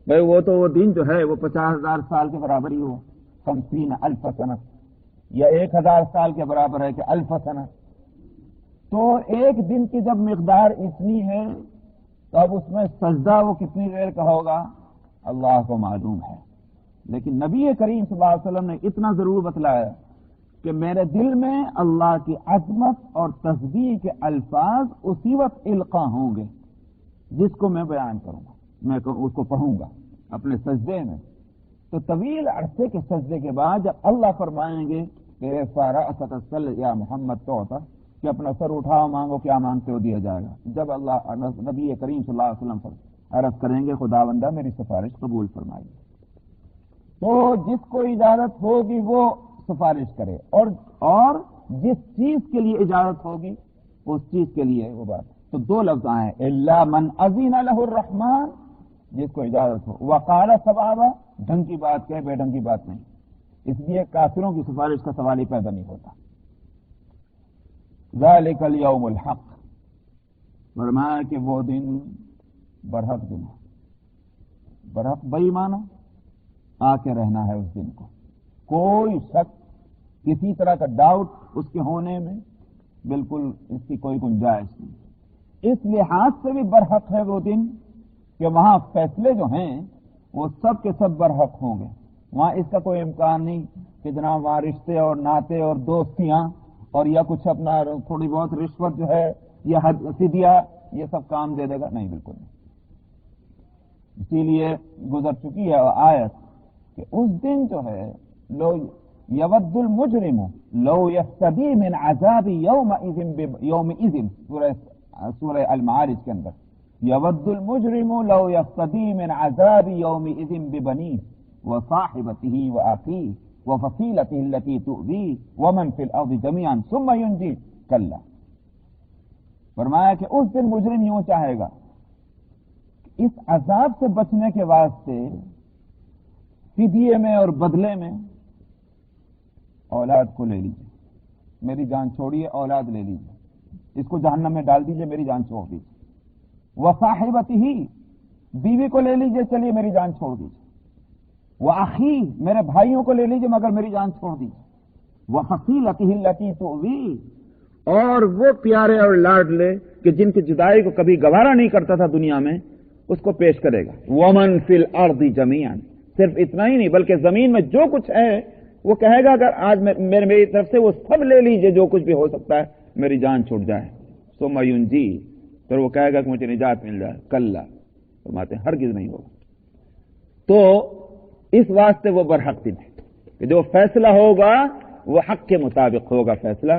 بھائی وہ دن جو ہے وہ 50,000 سال کے برابر ہی ہو، 50,000 سنہ، یا 1,000 سال کے برابر ہے کہ 1000 سنہ. تو ایک دن کی جب مقدار اتنی ہے تو اب اس میں سجدہ وہ کتنی دیر کا ہوگا اللہ کو معلوم ہے. لیکن نبی کریم صلی اللہ علیہ وسلم نے اتنا ضرور بتلایا کہ میرے دل میں اللہ کی عظمت اور تسبیح کے الفاظ اسی وقت القاء ہوں گے جس کو میں بیان کروں گا، میں اس کو پڑھوں گا اپنے سجدے میں. تو طویل عرصے کے سجدے کے بعد جب اللہ فرمائیں گے کہ سارا اسل یا محمد تو ہوتا کہ اپنا سر اٹھاؤ، مانگو کیا مانگتے ہو دیا جائے گا. جب اللہ نبی کریم صلی اللہ علیہ وسلم پر عرض کریں گے خداوندہ میری سفارش قبول فرمائیے، تو جس کو اجازت ہوگی وہ سفارش کرے، اور جس چیز کے لیے اجازت ہوگی اس چیز کے لیے وہ بات. تو دو لفظ آئے الا من اذن له الرحمن، جس کو اجازت ہو، وقال صوابا، ڈھنگ کی بات کہے، بے ڈھنگ کی بات نہیں. اس لیے کافروں کی سفارش کا سوال ہی پیدا نہیں ہوتا. ذالک الیوم الحق، فرمایا کہ وہ دن برحق دن ہے. برحق بے ایمانہ آ کے رہنا ہے اس دن کو، کوئی شک کسی طرح کا ڈاؤٹ اس کے ہونے میں بالکل اس کی کوئی گنجائش نہیں. اس لحاظ سے بھی برحق ہے وہ دن کہ وہاں فیصلے جو ہیں وہ سب کے سب برحق ہوں گے. وہاں اس کا کوئی امکان نہیں کہ جناب وہاں رشتے اور ناطے اور دوستیاں اور یا کچھ اپنا تھوڑی بہت رشوت جو ہے یا فدیہ یہ سب کام دے دے گا، نہیں، بالکل نہیں. اسی لیے گزر چکی ہے آیت کہ اس دن جو ہے لو یود المجرم لو یفتدی من عذاب یومئذ، سورہ المعارج کے اندر، یود المجرم لو یفتدی من عذاب یومئذ ببنیہ وصاحبتہ واخیہ وفصیلتہ التی تؤویہ ومن فی الارض جميعا ثم ینجیہ کلا. فرمایا کہ اس دن مجرم یوں چاہے گا اس عذاب سے بچنے کے واسطے فدیے میں اور بدلے میں اولاد کو لے لیجیے، میری جان چھوڑیے، اولاد لے لیجیے، اس کو جہنم میں ڈال دیجیے، میری جان چھوڑ دیجیے. وصاحبتہ، بیوی کو لے لیجیے، چلیے میری جان چھوڑ دیجیے. واخی، میرے بھائیوں کو لے لیجیے مگر میری جان چھوڑ دیجیے. وفصیلتہ التی تؤویہ، اور وہ پیارے اور لاڈلے کہ جن کی جدائی کو کبھی گوارا نہیں کرتا تھا دنیا میں، اس کو پیش کرے گا. ومن فی الارض جمیعا، صرف اتنا ہی نہیں بلکہ زمین میں جو کچھ ہے وہ کہے گا اگر آج میری طرف سے وہ سب لے لیجئے جو کچھ بھی ہو سکتا ہے، میری جان چھوٹ جائے. ثم ینجی، پھر وہ کہے گا کہ مجھے نجات مل جائے. کلا، فرماتے ہیں ہرگز نہیں ہوگا. تو اس واسطے وہ برحق دن ہے کہ جو فیصلہ ہوگا وہ حق کے مطابق ہوگا فیصلہ.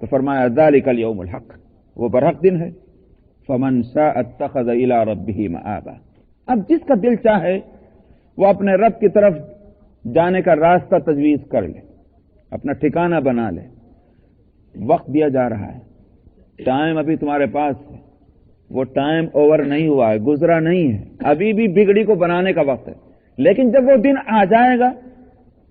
تو فرمایا ذالک الیوم الحق، وہ برحق دن ہے. فمن شاء اتخذ الی ربہ مآبا، اب جس کا دل چاہے وہ اپنے رب کی طرف جانے کا راستہ تجویز کر لے، اپنا ٹھکانہ بنا لے. وقت دیا جا رہا ہے، ٹائم ابھی تمہارے پاس ہے، وہ ٹائم اوور نہیں ہوا ہے، گزرا نہیں ہے، ابھی بھی بگڑی کو بنانے کا وقت ہے. لیکن جب وہ دن آ جائے گا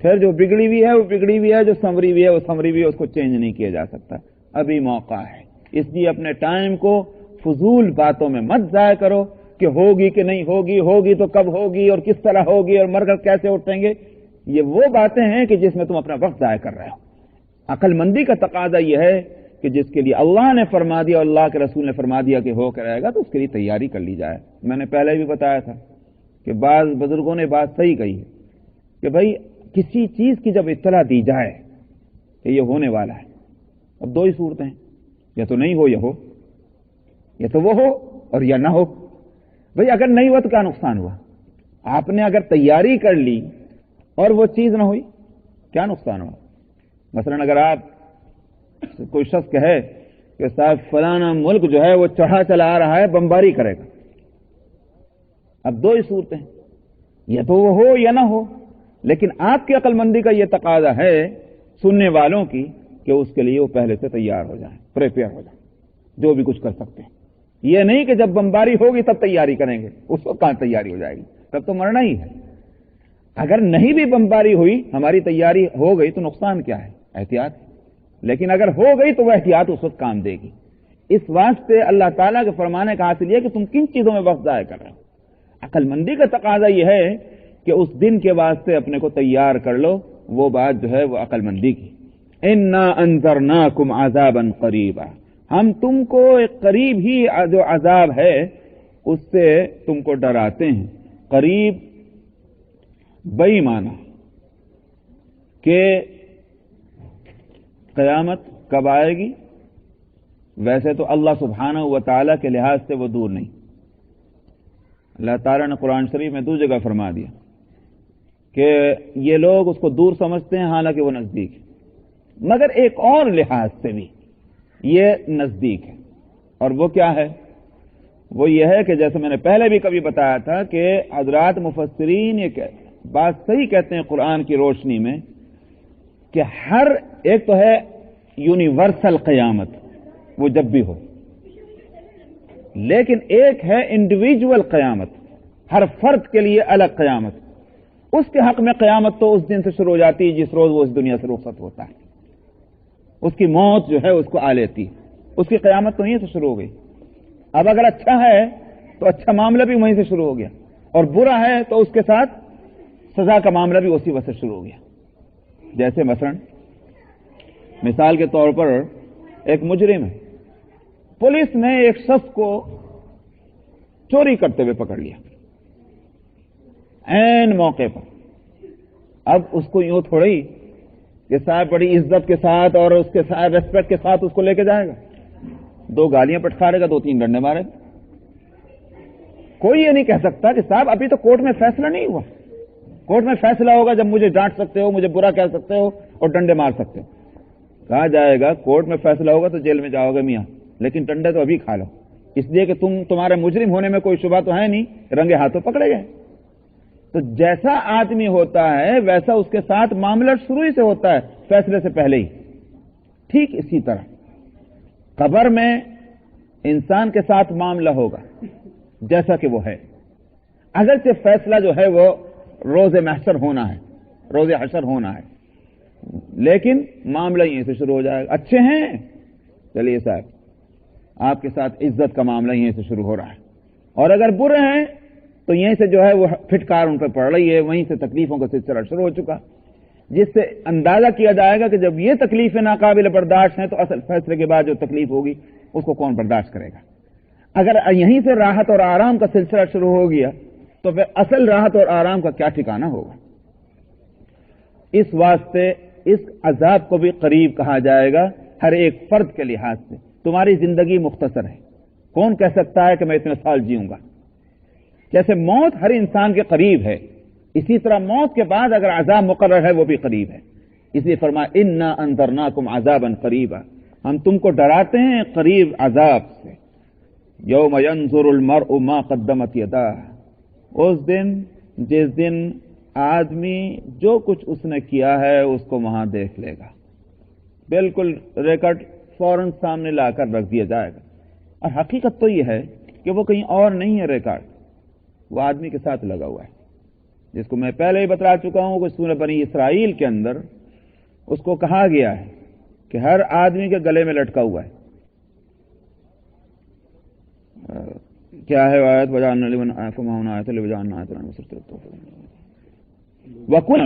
پھر جو بگڑی ہوئی ہے وہ بگڑی ہوئی ہے، جو سنوری ہوئی ہے وہ سنوری ہوئی ہے، اس کو چینج نہیں کیا جا سکتا. ابھی موقع ہے، اس لیے اپنے ٹائم کو فضول باتوں میں مت ضائع کرو کہ ہوگی کہ نہیں ہوگی، ہوگی تو کب ہوگی اور کس طرح ہوگی اور مر کر کیسے اٹھیں گے. یہ وہ باتیں ہیں کہ جس میں تم اپنا وقت ضائع کر رہے ہو. عقل مندی کا تقاضا یہ ہے کہ جس کے لیے اللہ نے فرما دیا اور اللہ کے رسول نے فرما دیا کہ ہو کر رہے گا تو اس کے لیے تیاری کر لی جائے. میں نے پہلے بھی بتایا تھا کہ بعض بزرگوں نے بات صحیح کہی ہے کہ بھائی کسی چیز کی جب اطلاع دی جائے کہ یہ ہونے والا ہے، اب دو ہی صورتیں ہیں، یا تو نہیں ہو یا ہو، یا تو وہ ہو اور یا نہ ہو. بھئی اگر نہیں ہوا تو کیا نقصان ہوا؟ آپ نے اگر تیاری کر لی اور وہ چیز نہ ہوئی، کیا نقصان ہوا؟ مثلا اگر آپ کوئی شخص کہے کہ صاحب فلانا ملک جو ہے وہ چڑھا چلا آ رہا ہے، بمباری کرے گا، اب دو ہی صورتیں ہیں، یا تو وہ ہو یا نہ ہو. لیکن آپ کی عقل مندی کا یہ تقاضا ہے سننے والوں کی کہ اس کے لیے وہ پہلے سے تیار ہو جائیں، پریپیئر ہو جائیں، جو بھی کچھ کر سکتے ہیں. یہ نہیں کہ جب بمباری ہوگی تب تیاری کریں گے، اس وقت کہاں تیاری ہو جائے گی، تب تو مرنا ہی ہے. اگر نہیں بھی بمباری ہوئی، ہماری تیاری ہو گئی تو نقصان کیا ہے؟ احتیاط. لیکن اگر ہو گئی تو وہ احتیاط اس وقت کام دے گی. اس واسطے اللہ تعالیٰ کے فرمانے کا حاصل یہ کہ تم کن چیزوں میں وقت ضائع کر رہے ہو. عقل مندی کا تقاضا یہ ہے کہ اس دن کے واسطے اپنے کو تیار کر لو، وہ بات جو ہے وہ عقل مندی کی. انا انذرناکم عذابا قریبا، ہم تم کو ایک قریب ہی جو عذاب ہے اس سے تم کو ڈراتے ہیں. قریب بئی معنی کہ قیامت کب آئے گی، ویسے تو اللہ سبحانہ و تعالیٰ کے لحاظ سے وہ دور نہیں. اللہ تعالیٰ نے قرآن شریف میں دو جگہ فرما دیا کہ یہ لوگ اس کو دور سمجھتے ہیں حالانکہ وہ نزدیک ہے، مگر ایک اور لحاظ سے بھی یہ نزدیک ہے. اور وہ کیا ہے؟ وہ یہ ہے کہ جیسے میں نے پہلے بھی کبھی بتایا تھا کہ حضرات مفسرین یہ بات صحیح کہتے ہیں قرآن کی روشنی میں کہ ہر ایک تو ہے یونیورسل قیامت، وہ جب بھی ہو، لیکن ایک ہے انڈیویجول قیامت، ہر فرد کے لیے الگ قیامت. اس کے حق میں قیامت تو اس دن سے شروع ہو جاتی ہے جس روز وہ اس دنیا سے رخصت ہوتا ہے. اس کی موت جو ہے اس کو آ لیتی ہے، اس کی قیامت تو یہیں سے شروع ہو گئی. اب اگر اچھا ہے تو اچھا معاملہ بھی وہیں سے شروع ہو گیا، اور برا ہے تو اس کے ساتھ سزا کا معاملہ بھی اسی وقت سے شروع ہو گیا. جیسے مثال کے طور پر ایک مجرم ہے، پولیس نے ایک شخص کو چوری کرتے ہوئے پکڑ لیا عین موقع پر. اب اس کو یوں تھوڑی کہ صاحب بڑی عزت کے ساتھ اور اس کے ساتھ ریسپیکٹ کے ساتھ اس کو لے کے جائے گا، دو گالیاں پٹکارے گا، دو تین ڈنڈے مارے گا. کوئی یہ نہیں کہہ سکتا کہ صاحب ابھی تو کورٹ میں فیصلہ نہیں ہوا، کورٹ میں فیصلہ ہوگا جب مجھے ڈانٹ سکتے ہو، مجھے برا کہہ سکتے ہو اور ڈنڈے مار سکتے ہو. کہا جائے گا کورٹ میں فیصلہ ہوگا تو جیل میں جاؤ گے میاں، لیکن ڈنڈے تو ابھی کھا لو، اس لیے کہ تمہارے مجرم ہونے میں کوئی شبہ تو ہے نہیں، رنگے ہاتھوں پکڑے گئے. تو جیسا آدمی ہوتا ہے ویسا اس کے ساتھ معاملہ شروع ہی سے ہوتا ہے، فیصلے سے پہلے ہی. ٹھیک اسی طرح قبر میں انسان کے ساتھ معاملہ ہوگا جیسا کہ وہ ہے، اگرچہ فیصلہ جو ہے وہ روز محشر ہونا ہے، روز حشر ہونا ہے، لیکن معاملہ یہیں سے شروع ہو جائے گا. اچھے ہیں، چلیے صاحب آپ کے ساتھ عزت کا معاملہ یہیں سے شروع ہو رہا ہے، اور اگر برے ہیں تو یہیں سے جو ہے وہ پھٹکار ان پر پڑ رہی ہے، وہیں سے تکلیفوں کا سلسلہ شروع ہو چکا، جس سے اندازہ کیا جائے گا کہ جب یہ تکلیفیں ناقابل برداشت ہیں تو اصل فیصلے کے بعد جو تکلیف ہوگی اس کو کون برداشت کرے گا. اگر یہیں سے راحت اور آرام کا سلسلہ شروع ہو گیا تو پھر اصل راحت اور آرام کا کیا ٹھکانہ ہوگا. اس واسطے اس عذاب کو بھی قریب کہا جائے گا ہر ایک فرد کے لحاظ سے. تمہاری زندگی مختصر ہے، کون کہہ سکتا ہے کہ میں اتنے سال جیوں گا. جیسے موت ہر انسان کے قریب ہے، اسی طرح موت کے بعد اگر عذاب مقرر ہے وہ بھی قریب ہے. اس لیے فرمایا انا انذرناکم عذابا قریبا، ہم تم کو ڈراتے ہیں قریب عذاب سے. یوم ینظر المرء ما قدمت یداہ، اس دن جس دن آدمی جو کچھ اس نے کیا ہے اس کو وہاں دیکھ لے گا، بالکل ریکارڈ فوراً سامنے لا کر رکھ دیا جائے گا. اور حقیقت تو یہ ہے کہ وہ کہیں اور نہیں ہے، ریکارڈ وہ آدمی کے ساتھ لگا ہوا ہے، جس کو میں پہلے ہی بتلا چکا ہوں کہ سورہ بنی اسرائیل کے اندر اس کو کہا گیا ہے کہ ہر آدمی کے گلے میں لٹکا ہوا ہے. کیا ہے آیت وجعلنا لمن فمن آیت وجعلنا آیت وکل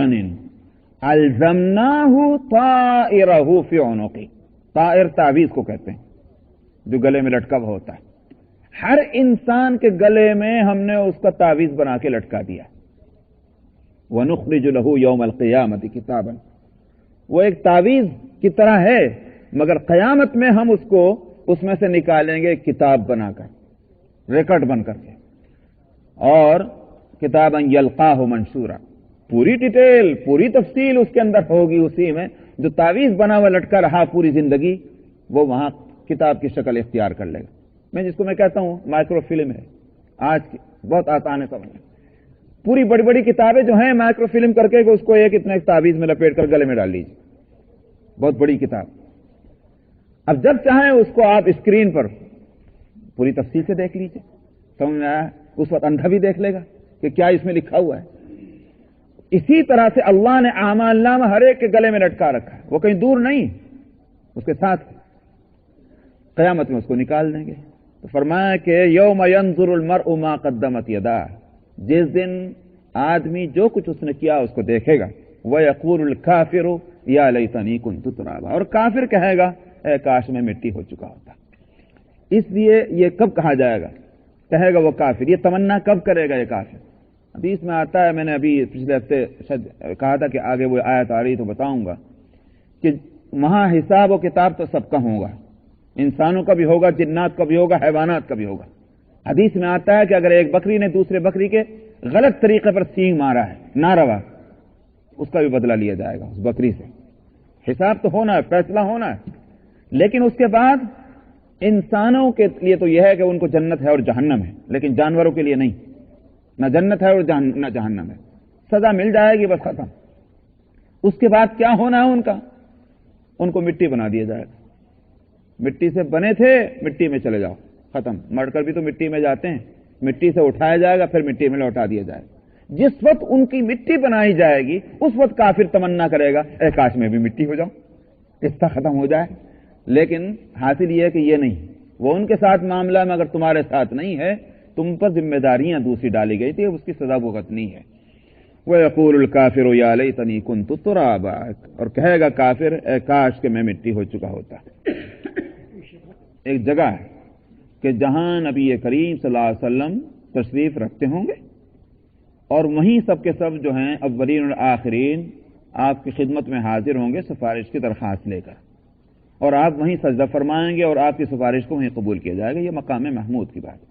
الزمناہ طائرہ فی عنقہ، طائر تعویذ کو کہتے ہیں جو گلے میں لٹکا ہوا ہوتا ہے. ہر انسان کے گلے میں ہم نے اس کا تعویذ بنا کے لٹکا دیا. وَنُخْرِجُ لَهُ يَوْمَ الْقِيَامَةِ كِتَابًا، وہ ایک تعویذ کی طرح ہے مگر قیامت میں ہم اس کو اس میں سے نکالیں گے کتاب بنا کر، ریکارڈ بن کر کے. اور کتابًا یلقاہ منشورا، پوری ڈیٹیل پوری تفصیل اس کے اندر ہوگی. اسی میں جو تعویذ بنا ہوا لٹکا رہا پوری زندگی وہ وہاں کتاب کی شکل اختیار کر لے گا. میں جس کو میں کہتا ہوں مائکرو فلم ہے آج کی، بہت آسان ہے سمجھنا. پوری بڑی بڑی کتابیں جو ہیں مائکرو فلم کر کے اس کو ایک اتنے تعویذ میں لپیٹ کر گلے میں ڈال لیجیے، بہت بڑی کتاب. اب جب چاہیں اس کو آپ اسکرین پر پوری تفصیل سے دیکھ لیجیے، سمجھ میں آیا؟ اس وقت اندھا بھی دیکھ لے گا کہ کیا اس میں لکھا ہوا ہے. اسی طرح سے اللہ نے اعمال نامہ ہر ایک کے گلے میں لٹکا رکھا ہے، وہ کہیں دور نہیں، اس کے ساتھ قیامت میں اس کو نکال دیں گے. تو فرمایا کہ یوم ینظر المرء ما قدمت یداہ، جس دن آدمی جو کچھ اس نے کیا اس کو دیکھے گا، وَيَقُولُ الْكَافِرُ يَا لَيْتَنِي كُنتُ تُرَابًا، اور کافر کہے گا اے کاش میں مٹی ہو چکا ہوتا۔ اس لیے یہ کب کہا جائے گا، کہے گا وہ کافر، یہ تمنا کب کرے گا یہ کافر؟ حدیث میں آتا ہے، میں نے ابھی پچھلے ہفتے شاید کہا تھا کہ آگے وہ آیت آ رہی تو بتاؤں گا، کہ وہاں حساب و کتاب تو سب کا ہوگا، انسانوں کا بھی ہوگا، جنات کا بھی ہوگا، حیوانات کا بھی ہوگا۔ حدیث میں آتا ہے کہ اگر ایک بکری نے دوسرے بکری کے غلط طریقے پر سینگ مارا ہے، ناروا، اس کا بھی بدلہ لیا جائے گا اس بکری سے۔ حساب تو ہونا ہے، فیصلہ ہونا ہے، لیکن اس کے بعد انسانوں کے لیے تو یہ ہے کہ ان کو جنت ہے اور جہنم ہے، لیکن جانوروں کے لیے نہیں، نہ جنت ہے اور نہ جہنم ہے، سزا مل جائے گی، بس ختم۔ اس کے بعد کیا ہونا ہے ان کو مٹی بنا دیا جائے گا، مٹی سے بنے تھے مٹی میں چلے جاؤ، ختم، مر کر بھی تو مٹی میں جاتے ہیں، مٹی سے اٹھایا جائے گا پھر مٹی میں لوٹا دیا جائے گا۔ جس وقت ان کی مٹی بنائی جائے گی اس وقت کافر تمنا کرے گا اے کاش میں بھی مٹی ہو جاؤں، قصہ ختم ہو جائے۔ لیکن حاصل یہ ہے کہ یہ نہیں، وہ ان کے ساتھ معاملہ میں اگر تمہارے ساتھ نہیں ہے، تم پر ذمہ داریاں دوسری ڈالی گئی تھی، اس کی سزا بھگتنی ہے۔ وَيَقُولُ الْكَافِرُ يَا لَيْتَنِي كُنتُ تُرَابًا، اور کہے گا کافر اے کاش کہ میں مٹی ہو چکا ہوتا۔ ایک جگہ ہے کہ جہاں نبی کریم صلی اللہ علیہ وسلم تشریف رکھتے ہوں گے، اور وہیں سب کے سب جو ہیں اولین اور آخرین آپ کی خدمت میں حاضر ہوں گے سفارش کی درخواست لے کر، اور آپ وہیں سجدہ فرمائیں گے اور آپ کی سفارش کو وہیں قبول کیا جائے گا۔ یہ مقام محمود کی بات ہے۔